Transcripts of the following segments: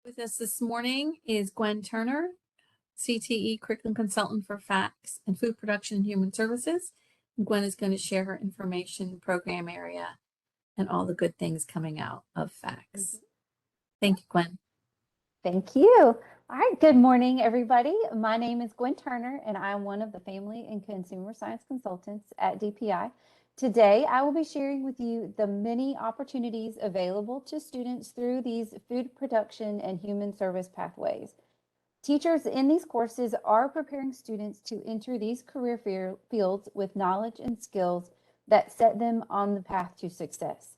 With us this morning is Gwen Turner, CTE Curriculum Consultant for FACS and Food Production and Human Services. Gwen is going to share her information, program area, and all the good things coming out of FACS. Thank you, Gwen. Thank you. All right, good morning, everybody. My name is Gwen Turner, and I'm one of the Family and Consumer Science Consultants at DPI. Today, I will be sharing with you the many opportunities available to students through these food production and human service pathways. Teachers in these courses are preparing students to enter these career fields with knowledge and skills that set them on the path to success.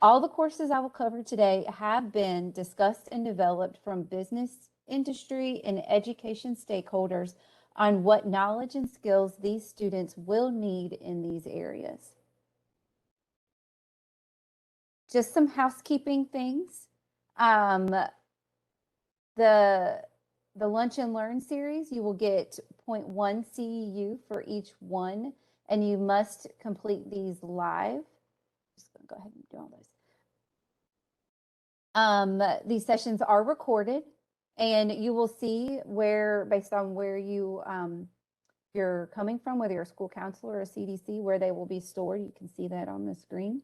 All the courses I will cover today have been discussed and developed from business, industry, and education stakeholders on what knowledge and skills these students will need in these areas. Just some housekeeping things. The Lunch and Learn series, you will get 0.1 CEU for each one, and you must complete these live. Just gonna go ahead and do all those. These sessions are recorded, and you will see where, based on where you're coming from, whether you're a school counselor or a CDC, where they will be stored. You can see that on the screen.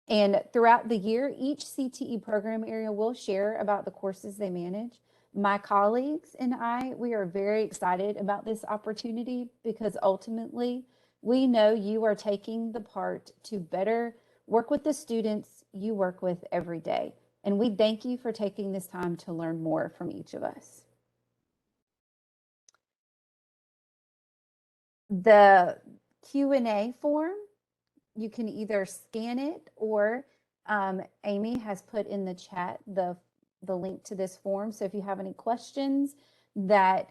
And throughout the year, each CTE program area will share about the courses they manage. My colleagues and we are very excited about this opportunity because ultimately we know you are taking the part to better work with the students you work with every day. And we thank you for taking this time to learn more from each of us. The Q&A form, you can either scan it or Amy has put in the chat the link to this form. So if you have any questions that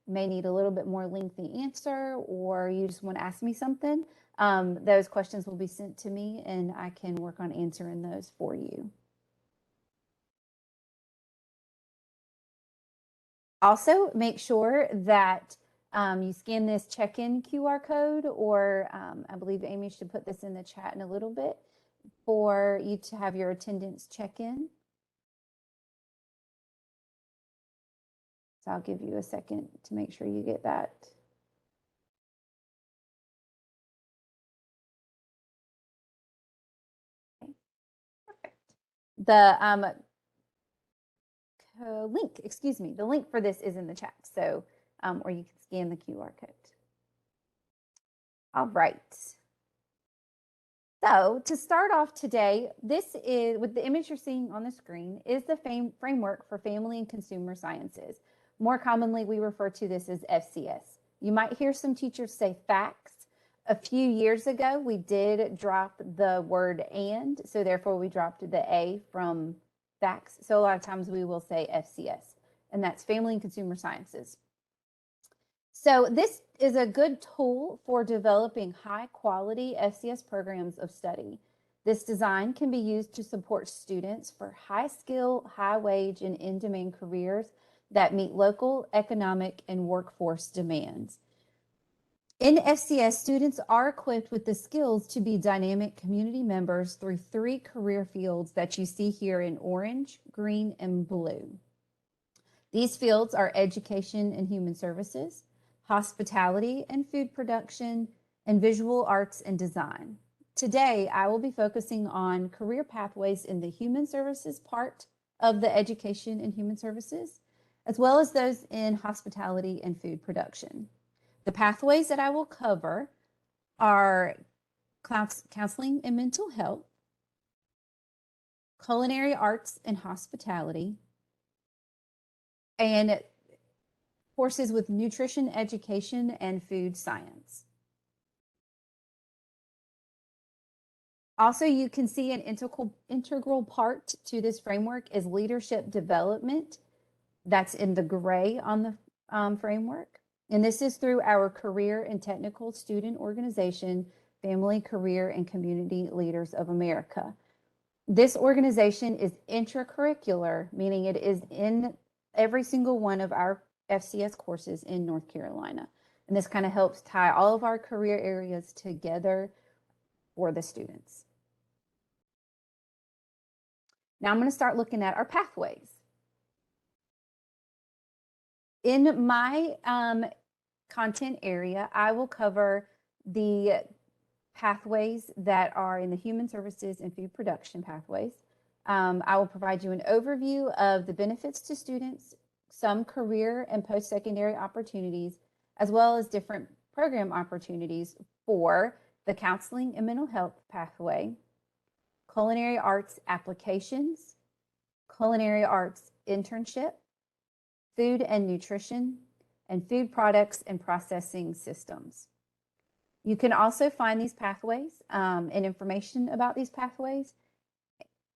may need a little bit more lengthy answer, or you just want to ask me something, those questions will be sent to me and I can work on answering those for you. Also, make sure that you scan this check-in QR code, or I believe Amy should put this in the chat in a little bit for you to have your attendance check-in. So I'll give you a second to make sure you get that. Okay. Perfect. The the link for this is in the chat. So, or you can scan the QR code. All right. So to start off today, this is, with the image you're seeing on the screen, is the framework for family and consumer sciences. More commonly, we refer to this as FCS. You might hear some teachers say FACS. A few years ago, we did drop the word and, so therefore we dropped the A from FACS. So a lot of times we will say FCS, and that's Family and Consumer Sciences. So this is a good tool for developing high quality FCS programs of study. This design can be used to support students for high skill, high wage, and in-demand careers that meet local economic and workforce demands. In FCS, students are equipped with the skills to be dynamic community members through 3 career fields that you see here in orange, green, and blue. These fields are education and human services, hospitality and food production, and visual arts and design. Today, I will be focusing on career pathways in the human services part of the education and human services, as well as those in hospitality and food production. The pathways that I will cover are counseling and mental health, culinary arts and hospitality, and courses with nutrition education and food science. Also, you can see an integral part to this framework is leadership development. That's in the gray on the framework. And this is through our career and technical student organization, Family, Career, and Community Leaders of America. This organization is intracurricular, meaning it is in every single one of our FCS courses in North Carolina. And this kind of helps tie all of our career areas together for the students. Now I'm going to start looking at our pathways. In my content area, I will cover the pathways that are in the human services and food production pathways. I will provide you an overview of the benefits to students, some career and post-secondary opportunities, as well as different program opportunities for the counseling and mental health pathway, culinary arts applications, culinary arts internship, food and nutrition, and food products and processing systems. You can also find these pathways and information about these pathways,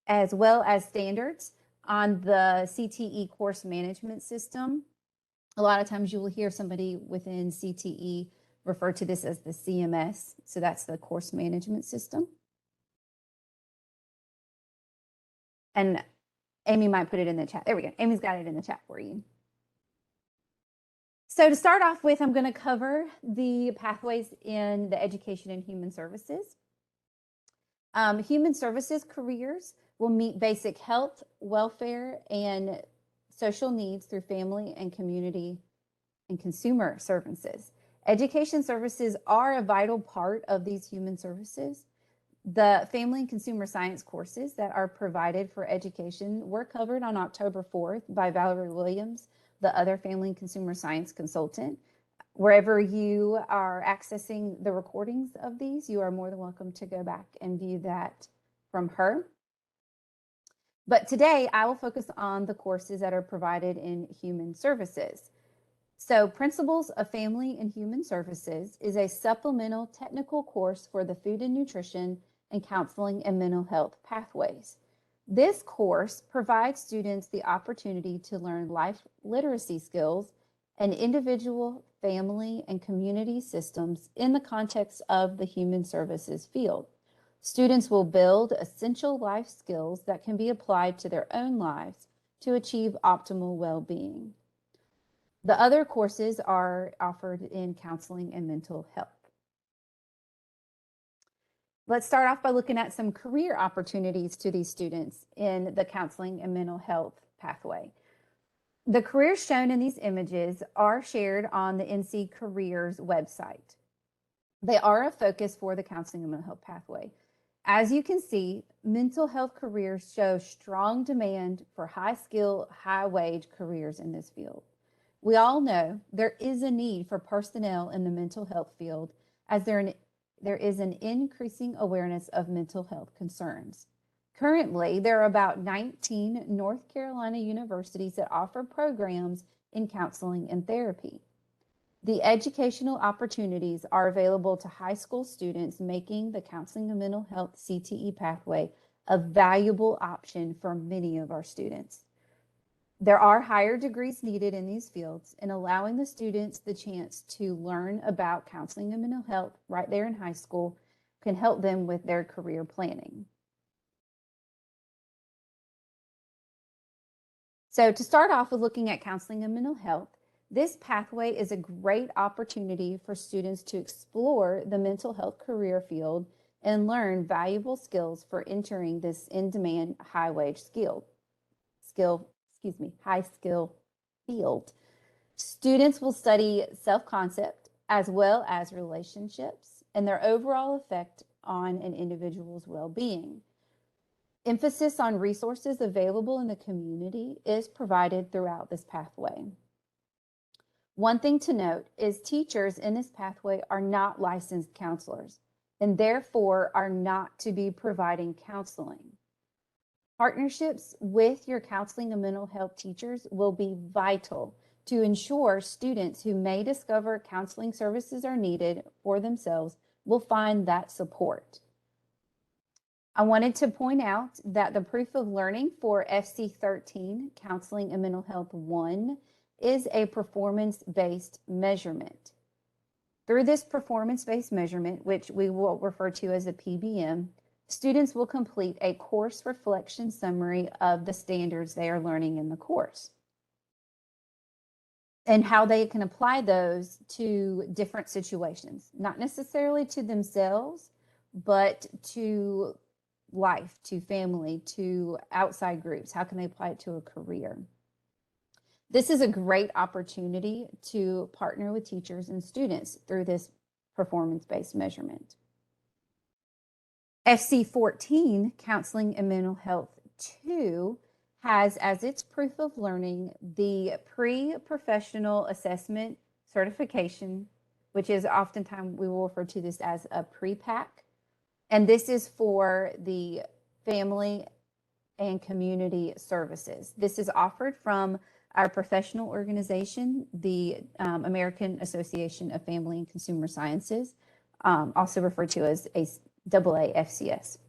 as well as standards on the CTE course management system. A lot of times you will hear somebody within CTE refer to this as the CMS. So that's the course management system. And Amy might put it in the chat. There we go. Amy's got it in the chat for you. So to start off with, I'm going to cover the pathways in the education and human services. Human services careers will meet basic health, welfare, and social needs through family and community and consumer services. Education services are a vital part of these human services. The family and consumer science courses that are provided for education were covered on October 4th by Valerie Williams, the other family and consumer science consultant. Wherever you are accessing the recordings of these, you are more than welcome to go back and view that from her. But today I will focus on the courses that are provided in human services. So Principles of Family and Human Services is a supplemental technical course for the food and nutrition and counseling and mental health pathways. This course provides students the opportunity to learn life literacy skills and individual, family, and community systems in the context of the human services field. Students will build essential life skills that can be applied to their own lives to achieve optimal well-being. The other courses are offered in counseling and mental health. Let's start off by looking at some career opportunities to these students in the counseling and mental health pathway. The careers shown in these images are shared on the NC Careers website. They are a focus for the counseling and mental health pathway. As you can see, mental health careers show strong demand for high skill, high wage careers in this field. We all know there is a need for personnel in the mental health field as there is an increasing awareness of mental health concerns. Currently, there are about 19 North Carolina universities that offer programs in counseling and therapy. The educational opportunities are available to high school students, making the counseling and mental health CTE pathway a valuable option for many of our students. There are higher degrees needed in these fields, and allowing the students the chance to learn about counseling and mental health right there in high school can help them with their career planning. So to start off with looking at counseling and mental health, this pathway is a great opportunity for students to explore the mental health career field and learn valuable skills for entering this in-demand, high skill field. Students will study self-concept as well as relationships and their overall effect on an individual's well-being. Emphasis on resources available in the community is provided throughout this pathway. One thing to note is teachers in this pathway are not licensed counselors and therefore are not to be providing counseling. Partnerships with your counseling and mental health teachers will be vital to ensure students who may discover counseling services are needed for themselves will find that support. I wanted to point out that the proof of learning for FC 13, Counseling and Mental Health 1, is a performance-based measurement. Through this performance-based measurement, which we will refer to as a PBM, students will complete a course reflection summary of the standards they are learning in the course and how they can apply those to different situations, not necessarily to themselves, but to life, to family, to outside groups. How can they apply it to a career? This is a great opportunity to partner with teachers and students through this performance-based measurement. FC 14, Counseling and Mental Health 2, has as its proof of learning the pre-professional assessment certification, which is oftentimes we will refer to this as a pre-PAC. And this is for the family and community services. This is offered from our professional organization, the American Association of Family and Consumer Sciences, also referred to as AA FCS.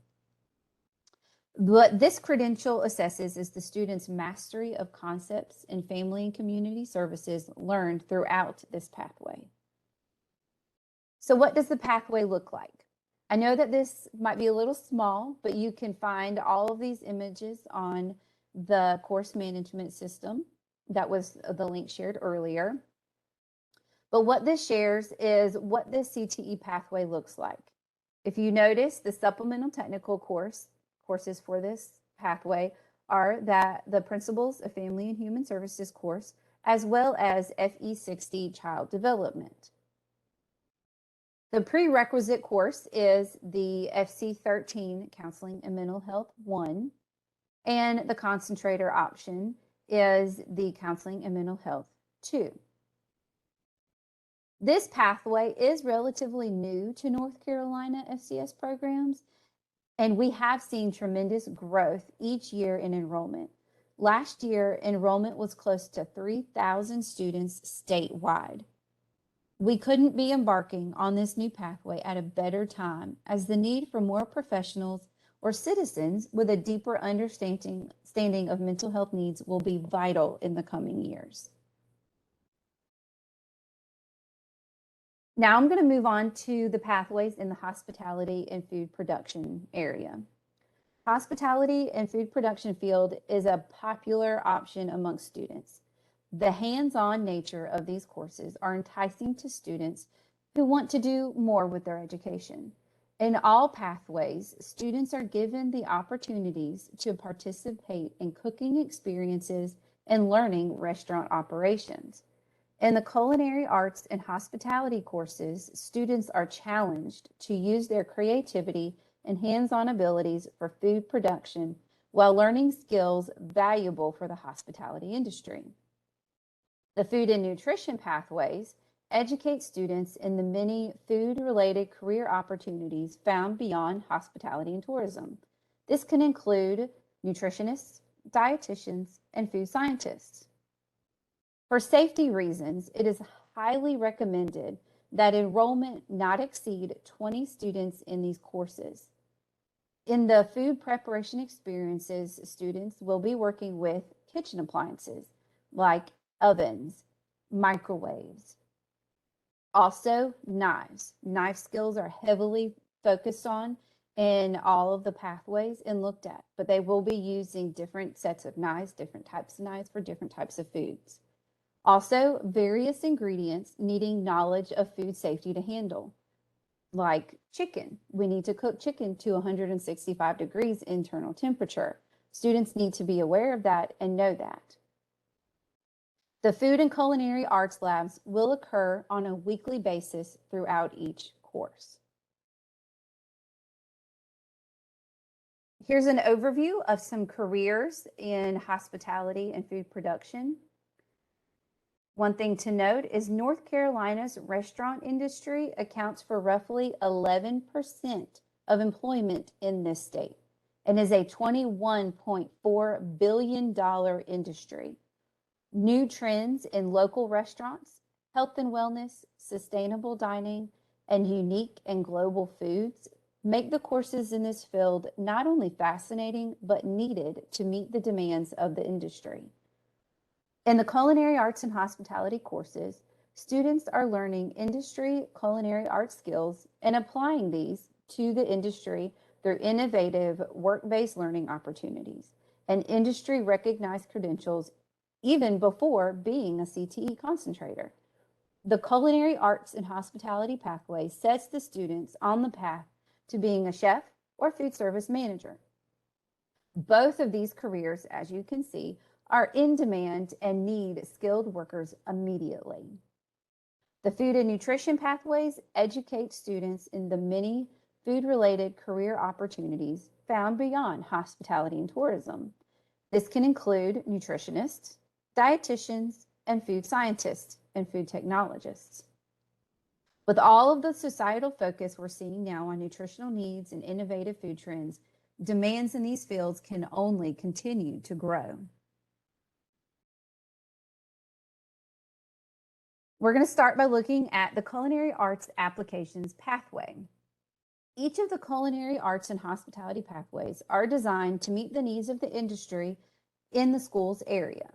What this credential assesses is the student's mastery of concepts in family and community services learned throughout this pathway. So what does the pathway look like? I know that this might be a little small, but you can find all of these images on the course management system. That was the link shared earlier. But what this shares is what this CTE pathway looks like. If you notice, the supplemental technical courses for this pathway are the Principles of Family and Human Services course, as well as FE60 Child Development. The prerequisite course is the FC13 Counseling and Mental Health 1, and the concentrator option is the Counseling and Mental Health 2. This pathway is relatively new to North Carolina FCS programs, and we have seen tremendous growth each year in enrollment. Last year, enrollment was close to 3,000 students statewide. We couldn't be embarking on this new pathway at a better time, as the need for more professionals or citizens with a deeper understanding of mental health needs will be vital in the coming years. Now I'm going to move on to the pathways in the hospitality and food production area. Hospitality and food production field is a popular option amongst students. The hands-on nature of these courses are enticing to students who want to do more with their education. In all pathways, students are given the opportunities to participate in cooking experiences and learning restaurant operations. In the Culinary Arts and Hospitality courses, students are challenged to use their creativity and hands-on abilities for food production while learning skills valuable for the hospitality industry. The food and nutrition pathways educate students in the many food-related career opportunities found beyond hospitality and tourism. This can include nutritionists, dietitians, and food scientists. For safety reasons, it is highly recommended that enrollment not exceed 20 students in these courses. In the food preparation experiences, students will be working with kitchen appliances like ovens, microwaves. Also, knives. Knife skills are heavily focused on in all of the pathways and looked at, but they will be using different sets of knives, different types of knives for different types of foods. Also, various ingredients needing knowledge of food safety to handle, like chicken. We need to cook chicken to 165 degrees internal temperature. Students need to be aware of that and know that. The food and culinary arts labs will occur on a weekly basis throughout each course. Here's an overview of some careers in hospitality and food production. One thing to note is North Carolina's restaurant industry accounts for roughly 11% of employment in this state and is a $21.4 billion industry. New trends in local restaurants, health and wellness, sustainable dining, and unique and global foods make the courses in this field not only fascinating, but needed to meet the demands of the industry. In the Culinary Arts and Hospitality courses, students are learning industry culinary art skills and applying these to the industry through innovative work-based learning opportunities and industry-recognized credentials even before being a CTE concentrator. The Culinary Arts and Hospitality pathway sets the students on the path to being a chef or food service manager. Both of these careers, as you can see, are in demand and need skilled workers immediately. The food and nutrition pathways educate students in the many food-related career opportunities found beyond hospitality and tourism. This can include nutritionists, dietitians, and food scientists and food technologists. With all of the societal focus we're seeing now on nutritional needs and innovative food trends, demands in these fields can only continue to grow. We're going to start by looking at the Culinary Arts Applications Pathway. Each of the Culinary Arts and Hospitality pathways are designed to meet the needs of the industry in the school's area.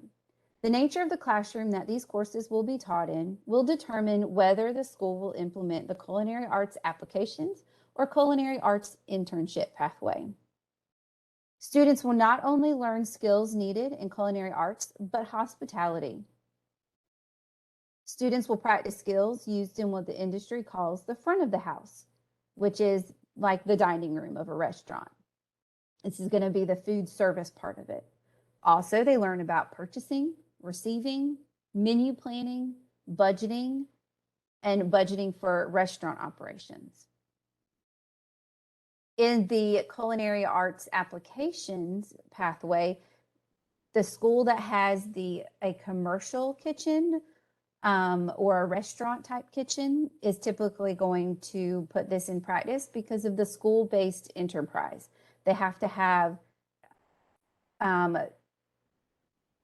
The nature of the classroom that these courses will be taught in will determine whether the school will implement the Culinary Arts Applications or Culinary Arts Internship pathway. Students will not only learn skills needed in culinary arts, but hospitality. Students will practice skills used in what the industry calls the front of the house, which is like the dining room of a restaurant. This is going to be the food service part of it. Also, they learn about purchasing, receiving, menu planning, budgeting, and budgeting for restaurant operations. In the Culinary Arts Applications pathway, the school that has a commercial kitchen or a restaurant type kitchen is typically going to put this in practice because of the school-based enterprise. They have to have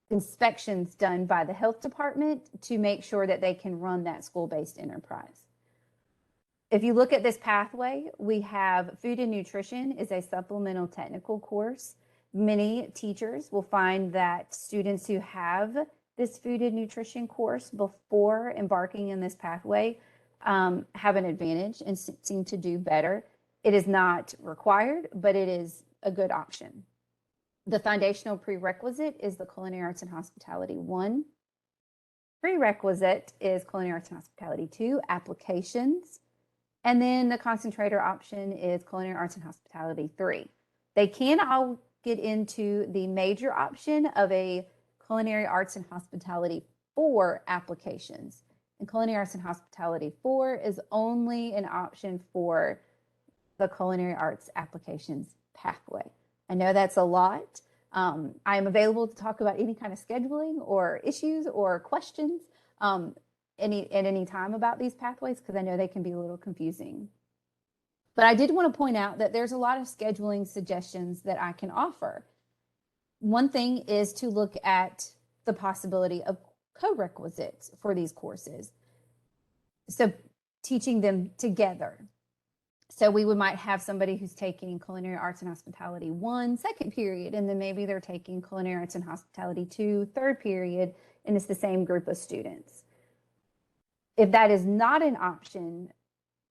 inspections done by the health department to make sure that they can run that school-based enterprise. If you look at this pathway, we have food and nutrition is a supplemental technical course. Many teachers will find that students who have this food and nutrition course before embarking in this pathway have an advantage and seem to do better. It is not required, but it is a good option. The foundational prerequisite is the Culinary Arts and Hospitality 1. Prerequisite is Culinary Arts and Hospitality 2, applications. And then the concentrator option is Culinary Arts and Hospitality 3. They can all get into the major option of a Culinary Arts and Hospitality 4 applications. And Culinary Arts and Hospitality 4 is only an option for the Culinary Arts Applications pathway. I know that's a lot. I am available to talk about any kind of scheduling or issues or questions at any time about these pathways, because I know they can be a little confusing. But I did want to point out that there's a lot of scheduling suggestions that I can offer. One thing is to look at the possibility of co-requisites for these courses. So teaching them together. So we might have somebody who's taking Culinary Arts and Hospitality 1 second period, and then maybe they're taking Culinary Arts and Hospitality 2 third period, and it's the same group of students. If that is not an option,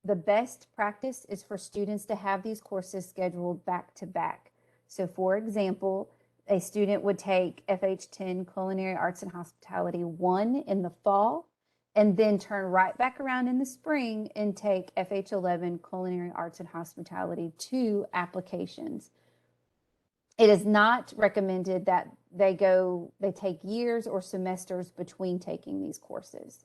the best practice is for students to have these courses scheduled back to back. So for example, a student would take FH10 Culinary Arts and Hospitality 1 in the fall, and then turn right back around in the spring and take FH11 Culinary Arts and Hospitality 2 applications. It is not recommended that they take years or semesters between taking these courses.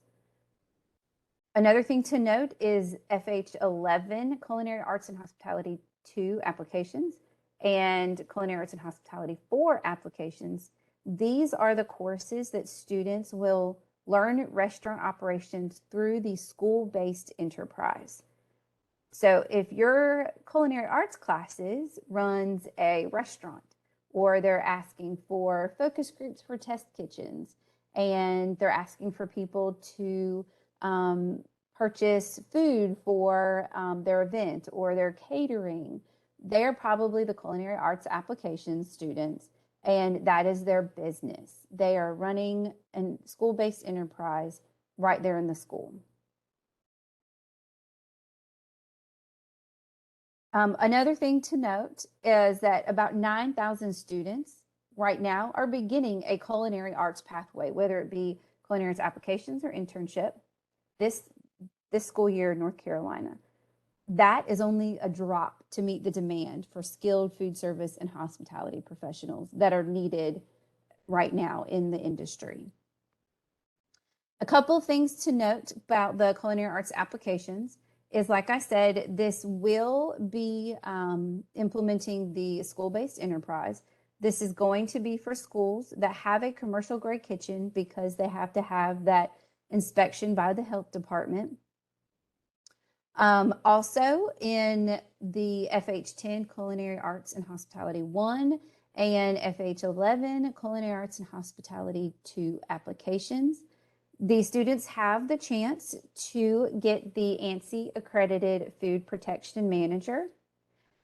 Another thing to note is FH11 Culinary Arts and Hospitality 2 applications and Culinary Arts and Hospitality 4 applications. These are the courses that students will learn restaurant operations through the school-based enterprise. So if your culinary arts classes runs a restaurant, or they're asking for focus groups for test kitchens, and they're asking for people to purchase food for their event or their catering, they're probably the culinary arts application students, and that is their business. They are running a school-based enterprise right there in the school. Another thing to note is that about 9,000 students right now are beginning a culinary arts pathway, whether it be culinary arts applications or internship this school year in North Carolina. that is only a drop to meet the demand for skilled food service and hospitality professionals that are needed right now in the industry. A couple of things to note about the culinary arts applications is, like I said, this will be implementing the school-based enterprise. This is going to be for schools that have a commercial grade kitchen because they have to have that inspection by the health department. Also in the FH10 Culinary Arts and Hospitality 1 and FH11 Culinary Arts and Hospitality 2 applications, the students have the chance to get the ANSI accredited food protection manager.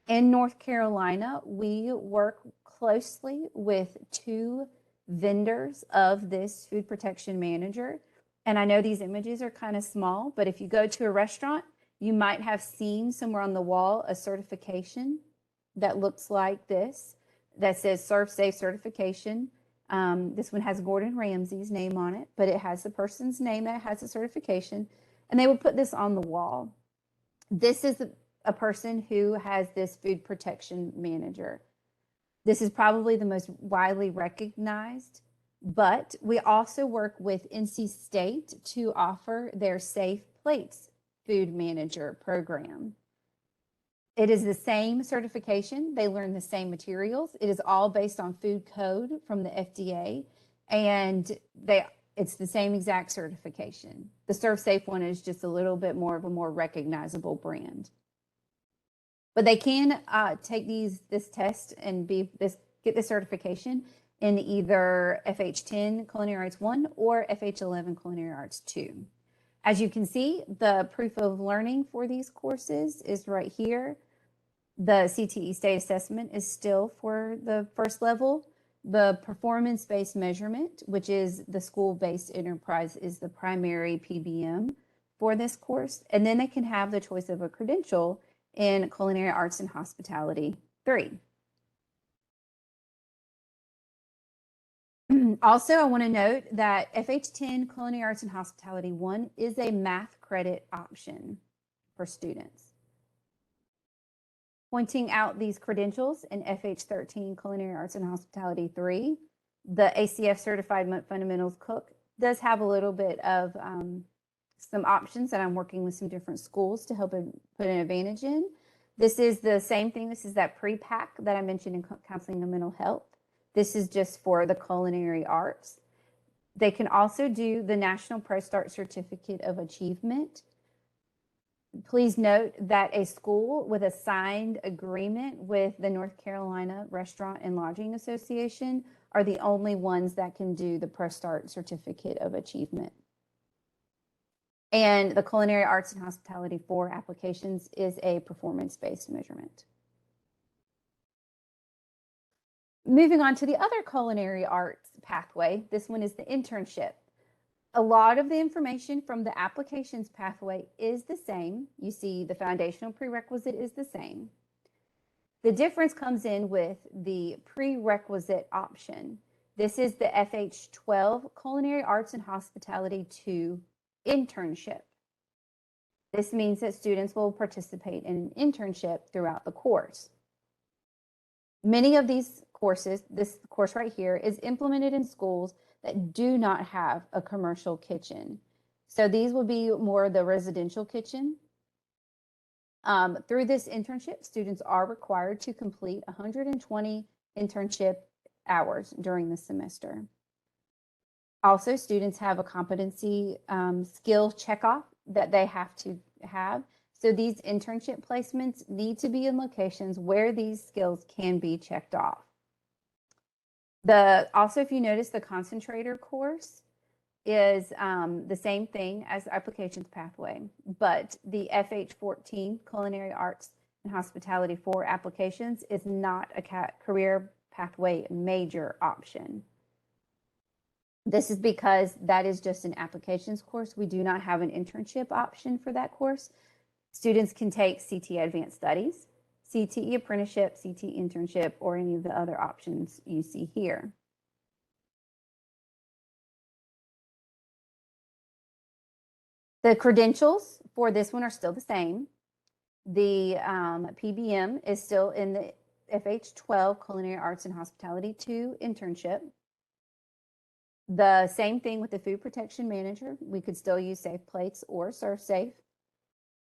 In North Carolina, we work closely with 2 vendors of this food protection manager. And I know these images are kind of small, but if you go to a restaurant, you might have seen somewhere on the wall a certification that looks like this, that says Serve Safe certification. This one has Gordon Ramsay's name on it, but it has the person's name that has the certification, and they would put this on the wall. This is a person who has this food protection manager. This is probably the most widely recognized, but we also work with NC State to offer their Safe Plates Food Manager program. It is the same certification. They learn the same materials. It is all based on food code from the FDA, and it's the same exact certification. The Serve Safe one is just a little bit more of a more recognizable brand. But they can take this test and get the certification in either FH10 Culinary Arts 1 or FH11 Culinary Arts 2. As you can see, the proof of learning for these courses is right here. The CTE state assessment is still for the first level. The performance-based measurement, which is the school-based enterprise, is the primary PBM for this course. And then they can have the choice of a credential in Culinary Arts and Hospitality 3. Also, I want to note that FH10 Culinary Arts and Hospitality 1 is a math credit option for students. Pointing out these credentials in FH13 Culinary Arts and Hospitality 3, the ACF Certified Fundamentals Cook does have a little bit of some options that I'm working with some different schools to help put an advantage in. This is the same thing. This is that pre-pack that I mentioned in counseling and mental health. This is just for the culinary arts. They can also do the National ProStart Certificate of Achievement. Please note that a school with a signed agreement with the North Carolina Restaurant and Lodging Association are the only ones that can do the ProStart Certificate of Achievement. And the Culinary Arts and Hospitality 4 applications is a performance-based measurement. Moving on to the other culinary arts pathway, this one is the internship. A lot of the information from the applications pathway is the same. You see the foundational prerequisite is the same. The difference comes in with the prerequisite option. This is the FH12 Culinary Arts and Hospitality 2 internship. This means that students will participate in an internship throughout the course. Many of these courses, this course right here, is implemented in schools that do not have a commercial kitchen. So these will be more the residential kitchen. Through this internship, students are required to complete 120 internship hours during the semester. Also, students have a competency skill checkoff that they have to have. So these internship placements need to be in locations where these skills can be checked off. Also, if you notice, the concentrator course is the same thing as the applications pathway, but the FH14 Culinary Arts and Hospitality 4 applications is not a career pathway major option. This is because that is just an applications course. We do not have an internship option for that course. Students can take CTE Advanced Studies, CTE Apprenticeship, CTE Internship, or any of the other options you see here. The credentials for this one are still the same. The PBM is still in the FH12 Culinary Arts and Hospitality 2 internship. The same thing with the food protection manager. We could still use Safe Plates or Serve Safe.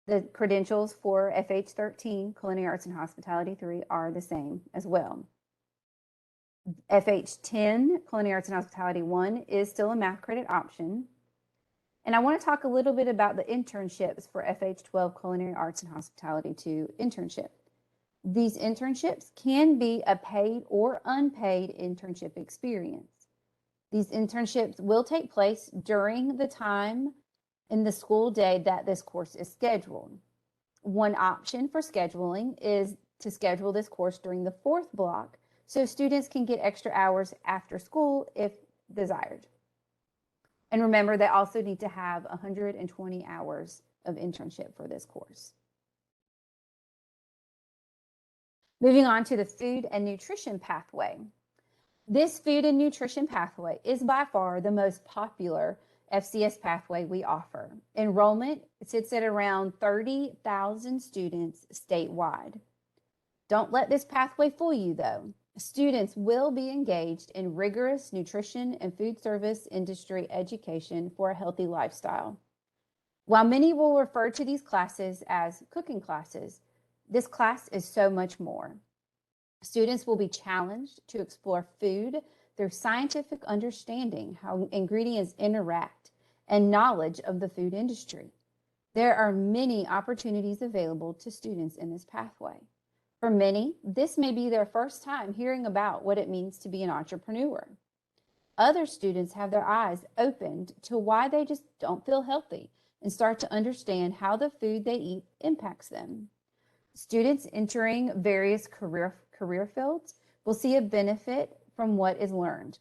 The credentials for FH13 Culinary Arts and Hospitality 3 are the same as well. FH10 Culinary Arts and Hospitality 1 is still a math credit option. And I want to talk a little bit about the internships for FH12 Culinary Arts and Hospitality 2 internship. These internships can be a paid or unpaid internship experience. These internships will take place during the time in the school day that this course is scheduled. One option for scheduling is to schedule this course during the 4th block so students can get extra hours after school if desired. And remember, they also need to have 120 hours of internship for this course. Moving on to the food and nutrition pathway. This food and nutrition pathway is by far the most popular FCS pathway we offer. Enrollment sits at around 30,000 students statewide. Don't let this pathway fool you, though. Students will be engaged in rigorous nutrition and food service industry education for a healthy lifestyle. While many will refer to these classes as cooking classes, this class is so much more. Students will be challenged to explore food through scientific understanding, how ingredients interact, and knowledge of the food industry. There are many opportunities available to students in this pathway. For many, this may be their first time hearing about what it means to be an entrepreneur. Other students have their eyes opened to why they just don't feel healthy and start to understand how the food they eat impacts them. Students entering various career fields will see a benefit from what is learned.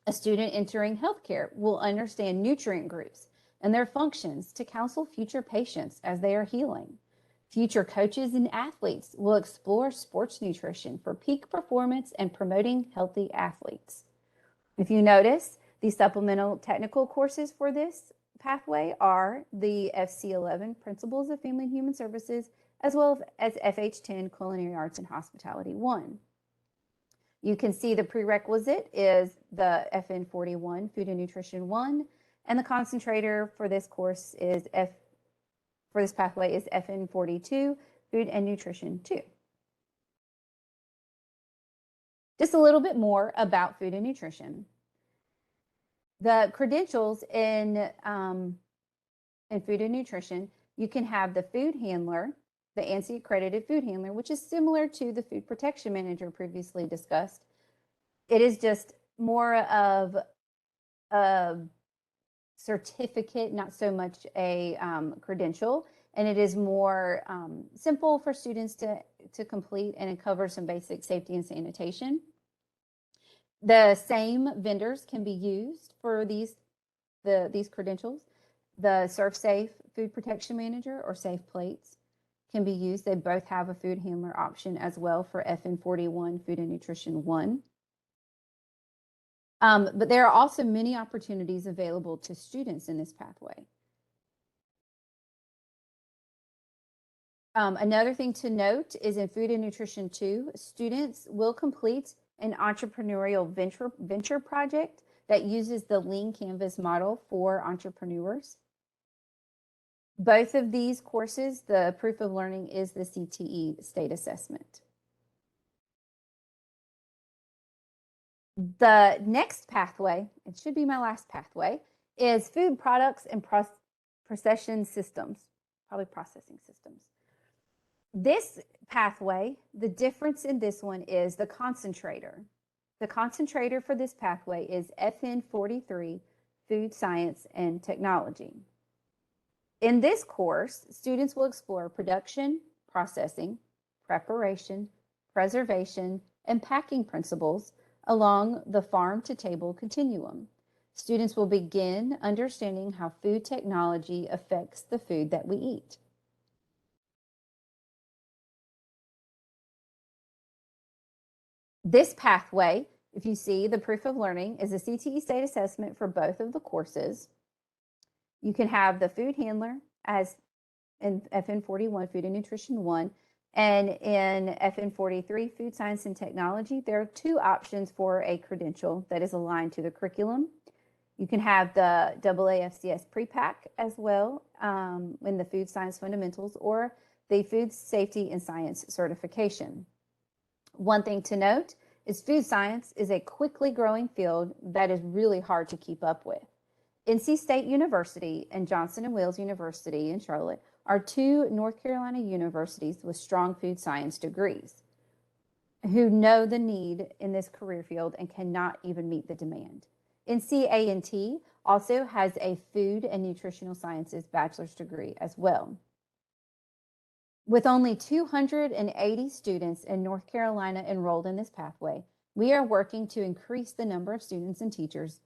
A student entering healthcare will understand nutrient groups and their functions to counsel future patients as they are healing. Future coaches and athletes will explore sports nutrition for peak performance and promoting healthy athletes. If you notice, the supplemental technical courses for this pathway are the FC11 Principles of Family and Human Services, as well as FH10 Culinary Arts and Hospitality 1. You can see the prerequisite is the FN41 Food and Nutrition 1, and the concentrator for this course is for this pathway is FN42 Food and Nutrition 2. Just a little bit more about food and nutrition. The credentials in food and nutrition, you can have the food handler, the ANSI accredited food handler, which is similar to the food protection manager previously discussed. It is just more of a certificate, not so much a credential, and it is more simple for students to complete, and it covers some basic safety and sanitation. The same vendors can be used for these credentials. The Serve Safe Food Protection Manager or Safe Plates can be used. They both have a food handler option as well for FN41 Food and Nutrition 1. But there are also many opportunities available to students in this pathway. Another thing to note is in Food and Nutrition 2, students will complete an entrepreneurial venture project that uses the Lean Canvas model for entrepreneurs. Both of these courses, the proof of learning is the CTE state assessment. The next pathway, it should be my last pathway, is food products and procession systems, probably processing systems. This pathway, the difference in this one is the concentrator. The concentrator for this pathway is FN43, Food Science and Technology. In this course, students will explore production, processing, preparation, preservation, and packing principles along the farm-to-table continuum. Students will begin understanding how food technology affects the food that we eat. This pathway, if you see the proof of learning, is a CTE state assessment for both of the courses. You can have the food handler as in FN 41, Food and Nutrition 1, and in FN 43, Food Science and Technology, there are 2 options for a credential that is aligned to the curriculum. You can have the AA FCS pre-pack as well in the Food Science Fundamentals, or the Food Safety and Science certification. One thing to note is food science is a quickly growing field that is really hard to keep up with. NC State University and Johnson & Wales University in Charlotte are 2 North Carolina universities with strong food science degrees who know the need in this career field and cannot even meet the demand. NC also has a Food and Nutritional Sciences bachelor's degree as well. With only 280 students in North Carolina enrolled in this pathway, we are working to increase the number of students and teachers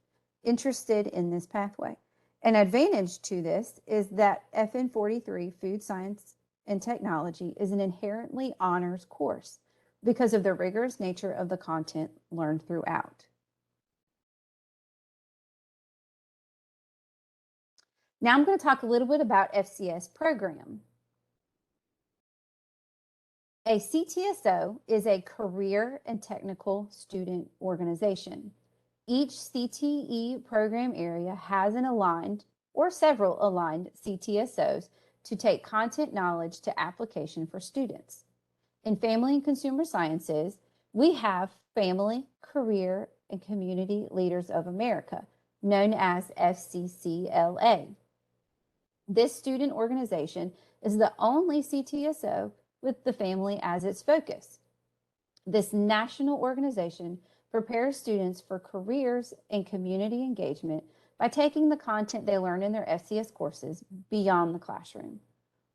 interested in this pathway. An advantage to this is that FN 43 Food Science and Technology is an inherently honors course because of the rigorous nature of the content learned throughout. Now I'm going to talk a little bit about FCS program. A CTSO is a career and technical student organization. Each CTE program area has an aligned or several aligned CTSOs to take content knowledge to application for students. In Family and Consumer Sciences, we have Family, Career, and Community Leaders of America, known as FCCLA. This student organization is the only CTSO with the family as its focus. This national organization prepares students for careers and community engagement by taking the content they learn in their FCS courses beyond the classroom.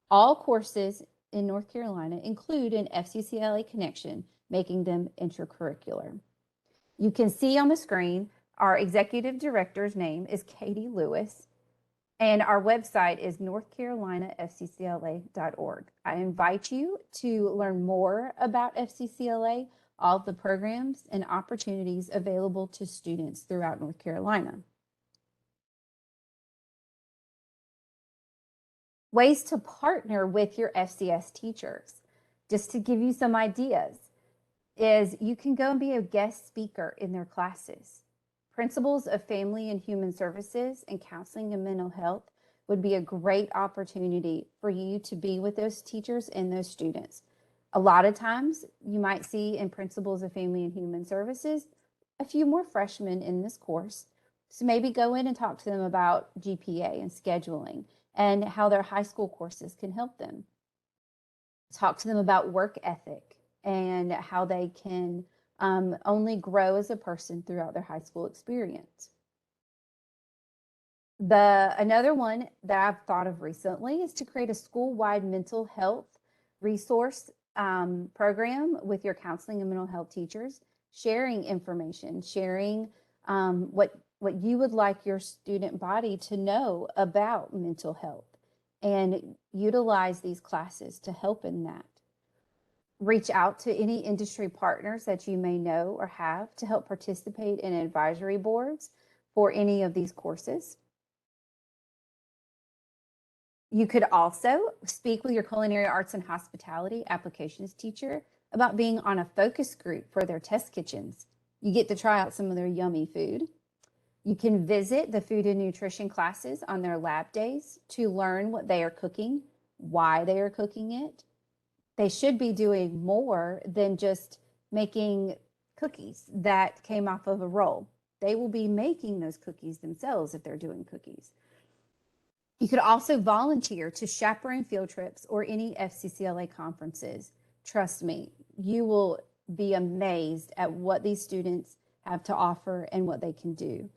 All courses in North Carolina include an FCCLA connection, making them intracurricular. You can see on the screen our executive director's name is Katie Lewis, and our website is northcarolinafccla.org. I invite you to learn more about FCCLA, all of the programs and opportunities available to students throughout North Carolina. Ways to partner with your FCS teachers. Just to give you some ideas, is you can go and be a guest speaker in their classes. Principals of Family and Human Services and Counseling and Mental Health would be a great opportunity for you to be with those teachers and those students. A lot of times you might see in Principals of Family and Human Services a few more freshmen in this course. So maybe go in and talk to them about GPA and scheduling and how their high school courses can help them. Talk to them about work ethic and how they can only grow as a person throughout their high school experience. Another one that I've thought of recently is to create a school-wide mental health resource program with your counseling and mental health teachers, sharing information, sharing what you would like your student body to know about mental health, and utilize these classes to help in that. Reach out to any industry partners that you may know or have to help participate in advisory boards for any of these courses. You could also speak with your Culinary Arts and Hospitality applications teacher about being on a focus group for their test kitchens. You get to try out some of their yummy food. You can visit the food and nutrition classes on their lab days to learn what they are cooking, why they are cooking it. They should be doing more than just making cookies that came off of a roll. They will be making those cookies themselves if they're doing cookies. You could also volunteer to chaperone field trips or any FCCLA conferences. Trust me, you will be amazed at what these students have to offer and what they can do.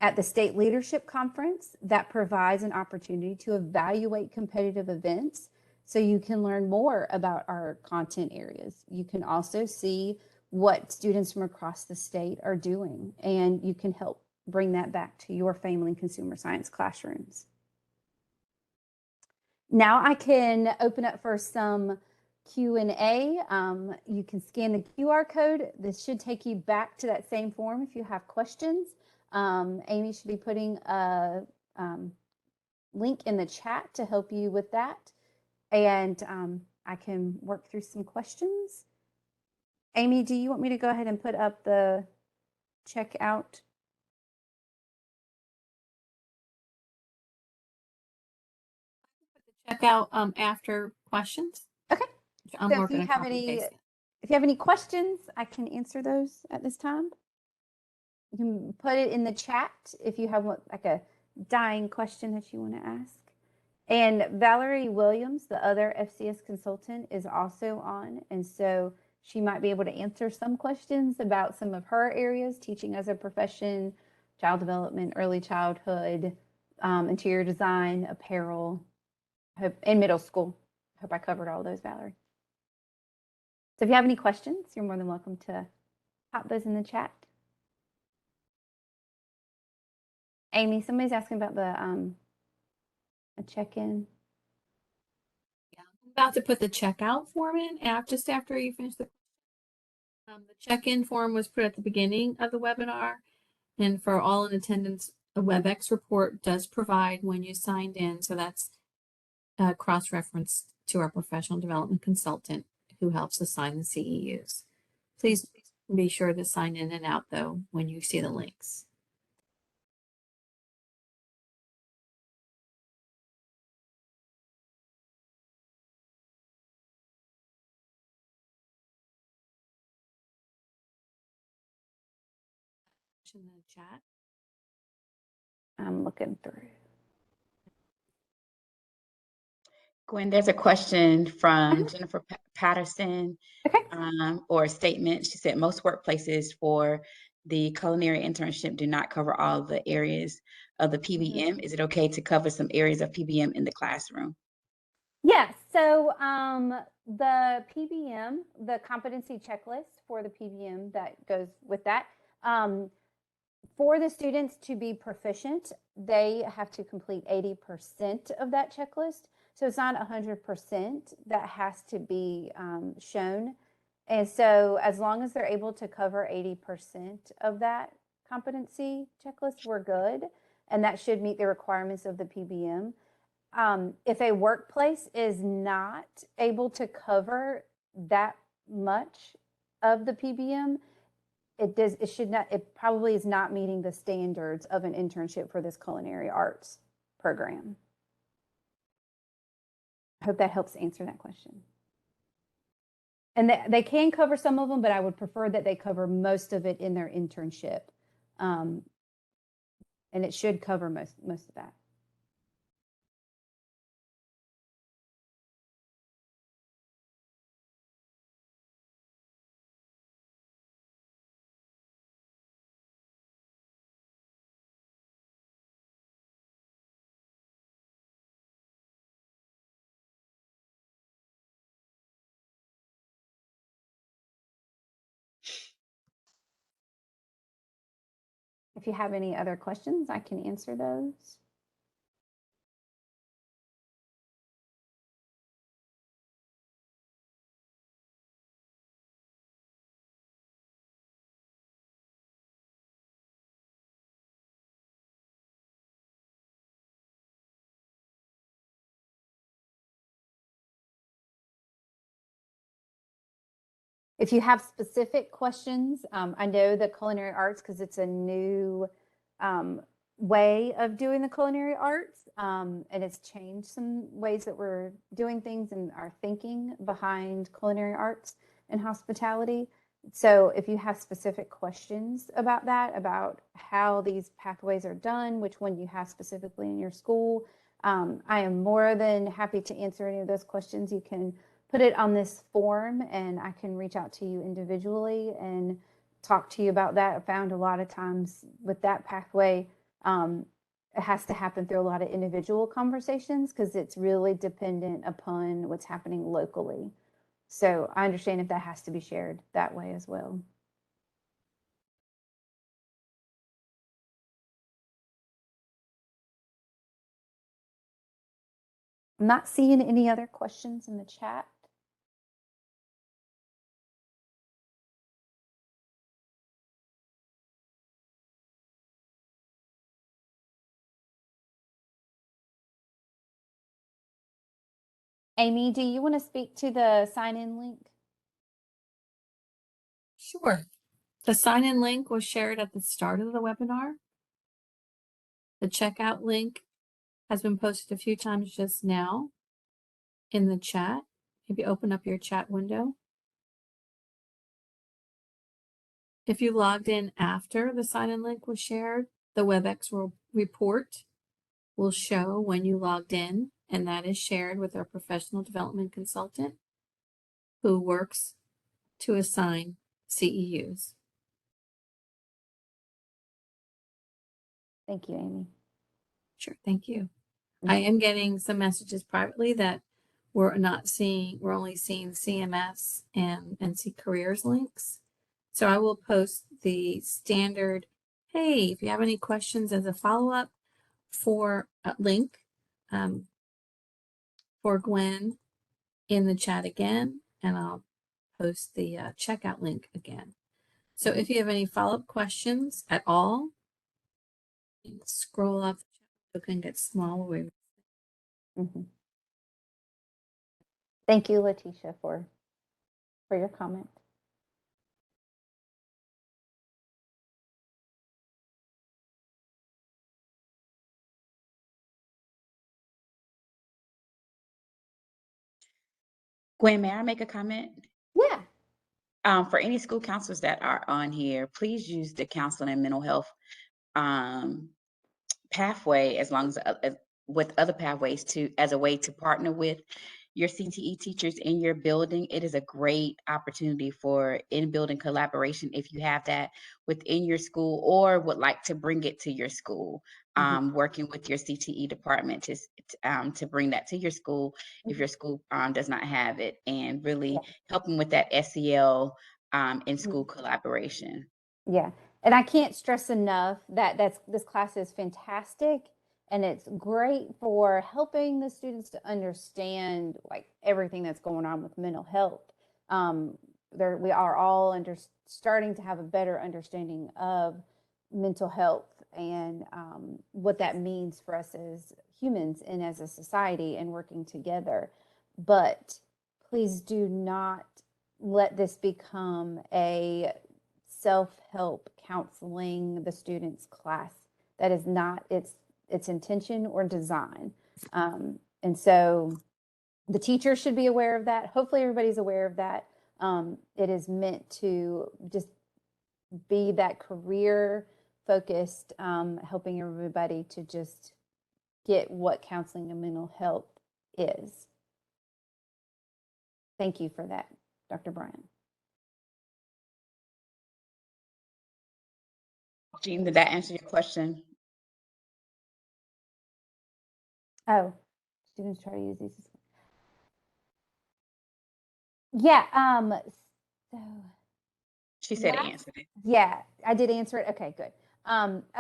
At the State Leadership Conference, that provides an opportunity to evaluate competitive events so you can learn more about our content areas. You can also see what students from across the state are doing, and you can help bring that back to your family and consumer science classrooms. Now I can open up for some Q&A. You can scan the QR code. This should take you back to that same form if you have questions. Amy should be putting a link in the chat to help you with that. and I can work through some questions. Amy, do you want me to go ahead and put up the checkout? Checkout after questions. Okay. I'm So working on copy paste. if you have any questions, I can answer those at this time. You can put it in the chat if you have like a dying question that you want to ask. And Valerie Williams, the other FCS consultant, is also on. And so she might be able to answer some questions about some of her areas, teaching as a profession, child development, early childhood, interior design, apparel, and middle school. Hope I covered all those, Valerie. So if you have any questions, you're more than welcome to pop those in the chat. Amy, somebody's asking about the a check-in. Yeah, I'm about to put the checkout form in just after you finish the check-in form was put at the beginning of the webinar, and for all in attendance, a WebEx report does provide when you signed in, so that's cross-referenced to our professional development consultant who helps assign the CEUs. Please be sure to sign in and out though when you see the links. In the chat. I'm looking through. Gwen, there's a question from Jennifer Patterson, Okay. or a statement. She said most workplaces for the culinary internship do not cover all the areas of the PBM. Is it okay to cover some areas of PBM in the classroom? Yes. So the PBM, the competency checklist for the PBM that goes with that, for the students to be proficient, they have to complete 80% of that checklist. So it's not 100% that has to be shown. And so as long as they're able to cover 80% of that competency checklist, we're good. And that should meet the requirements of the PBM. If a workplace is not able to cover that much of the PBM, it probably is not meeting the standards of an internship for this culinary arts program. I hope that helps answer that question. And they can cover some of them, but I would prefer that they cover most of it in their internship. And it should cover most of that. If you have any other questions, I can answer those. If you have specific questions, I know the culinary arts, because it's a new way of doing the culinary arts, and it's changed some ways that we're doing things and our thinking behind culinary arts and hospitality. So if you have specific questions about that, about how these pathways are done, which one you have specifically in your school, I am more than happy to answer any of those questions. You can put it on this form and I can reach out to you individually and talk to you about that. I found a lot of times with that pathway, it has to happen through a lot of individual conversations because it's really dependent upon what's happening locally. So I understand if that has to be shared that way as well. I'm not seeing any other questions in the chat. Amy, do you want to speak to the sign-in link? Sure. The sign-in link was shared at the start of the webinar. The checkout link has been posted a few times just now in the chat. If you open up your chat window. If you logged in after the sign-in link was shared, the WebEx report will show when you logged in, and that is shared with our professional development consultant who works to assign CEUs. Thank you, Amy. Sure, thank you. I am getting some messages privately that we're only seeing CMS and NC Careers links. So I will post the standard, hey, if you have any questions as a follow-up for a link for Gwen in the chat again, and I'll post the checkout link again. So if you have any follow-up questions at all, you can scroll up, it can get smaller. Thank you, Letitia, for your comment. Gwen, may I make a comment? Yeah. For any school counselors that are on here, please use the counseling and mental health pathway as long as with other pathways as a way to partner with your CTE teachers in your building. It is a great opportunity for in-building collaboration if you have that within your school or would like to bring it to your school. Working with your CTE department to bring that to your school if your school does not have it, and really helping with that SEL in school collaboration. Yeah, and I can't stress enough that this class is fantastic, and it's great for helping the students to understand like everything that's going on with mental health. We are all starting to have a better understanding of mental health and what that means for us as humans and as a society and working together. But please do not let this become a self-help counseling the students class. That is not its intention or design. And so the teachers should be aware of that. Hopefully everybody's aware of that. It is meant to just be that career focused, helping everybody to just get what counseling and mental health is. Thank you for that, Dr. Bryan. Jean, did that answer your question? Oh, students try to use these. Yeah. So She said it answered it. Yeah, I did answer it. Okay, good.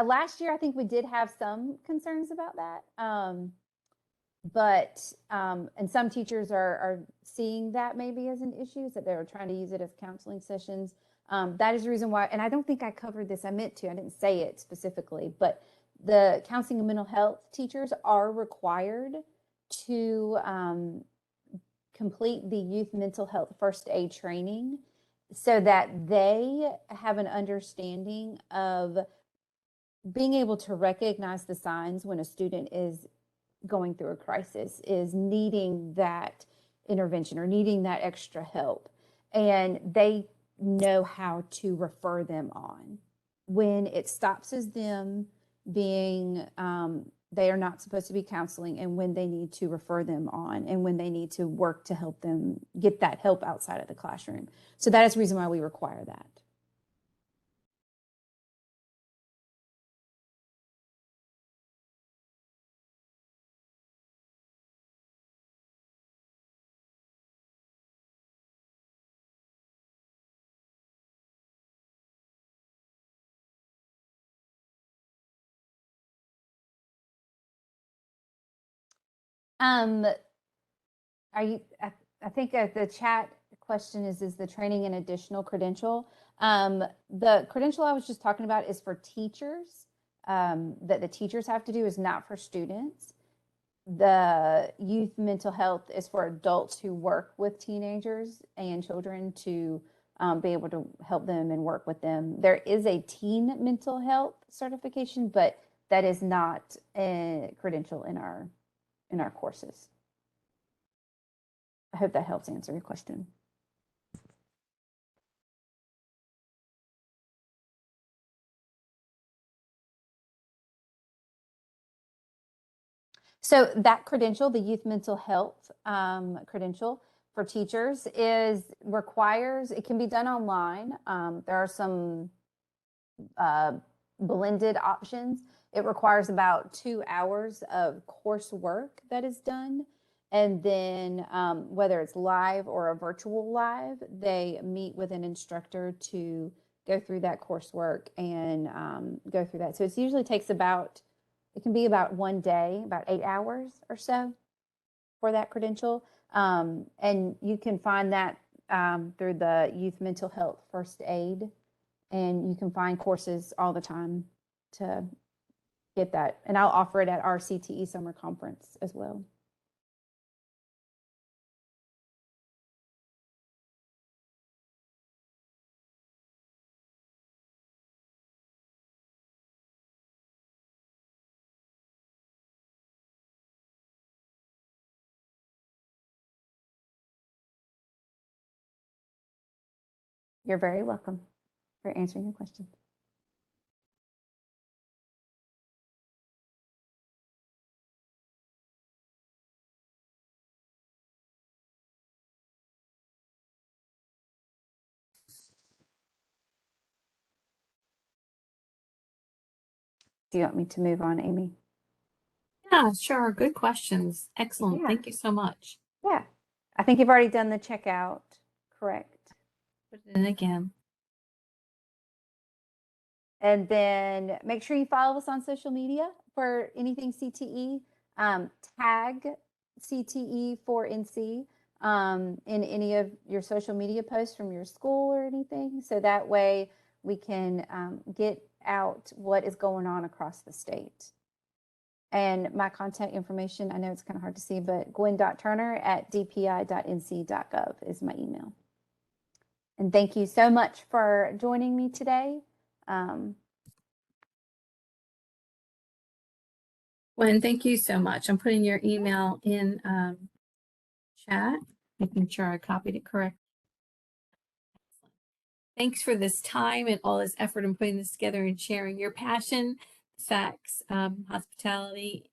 Last year, I think we did have some concerns about that. And some teachers are seeing that maybe as an issue, that they were trying to use it as counseling sessions. That is the reason why, and I don't think I covered this. I meant to, I didn't say it specifically, but the counseling and mental health teachers are required to complete the youth mental health first aid training so that they have an understanding of being able to recognize the signs when a student is going through a crisis, is needing that intervention or needing that extra help. And they know how to refer them on. When it stops as them being, they are not supposed to be counseling, and when they need to refer them on, and when they need to work to help them get that help outside of the classroom. So that is the reason why we require that. I think the chat question is the training an additional credential? The credential I was just talking about is for teachers, that the teachers have to do, is not for students. The youth mental health is for adults who work with teenagers and children to be able to help them and work with them. There is a teen mental health certification, but that is not a credential in our courses. I hope that helps answer your question. So that credential, the youth mental health credential for teachers, requires, it can be done online. There are some blended options. It requires about 2 hours of coursework that is done. And then whether it's live or a virtual live, they meet with an instructor to go through that coursework and go through that. So it usually takes it can be about 1 day, about 8 hours or so for that credential. And you can find that through the Youth Mental Health First Aid. And you can find courses all the time to get that. And I'll offer it at our CTE Summer Conference as well. You're very welcome for answering your question. Do you want me to move on, Amy? Yeah, sure. Good questions. Excellent. Yeah. Thank you so much. Yeah. I think you've already done the checkout, correct? Put it in again. And then make sure you follow us on social media for anything CTE. Tag CTE for NC in any of your social media posts from your school or anything. So that way we can get out what is going on across the state. And my contact information, I know it's kind of hard to see, but gwen.turner@dpi.nc.gov is my email. And thank you so much for joining me today. Gwen, thank you so much. I'm putting your email in chat, making sure I copied it correct. Thanks for this time and all this effort in putting this together and sharing your passion, FACS, hospitality,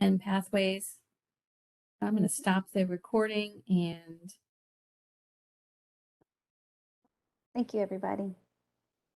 and pathways. I'm going to stop the recording and Thank you, everybody.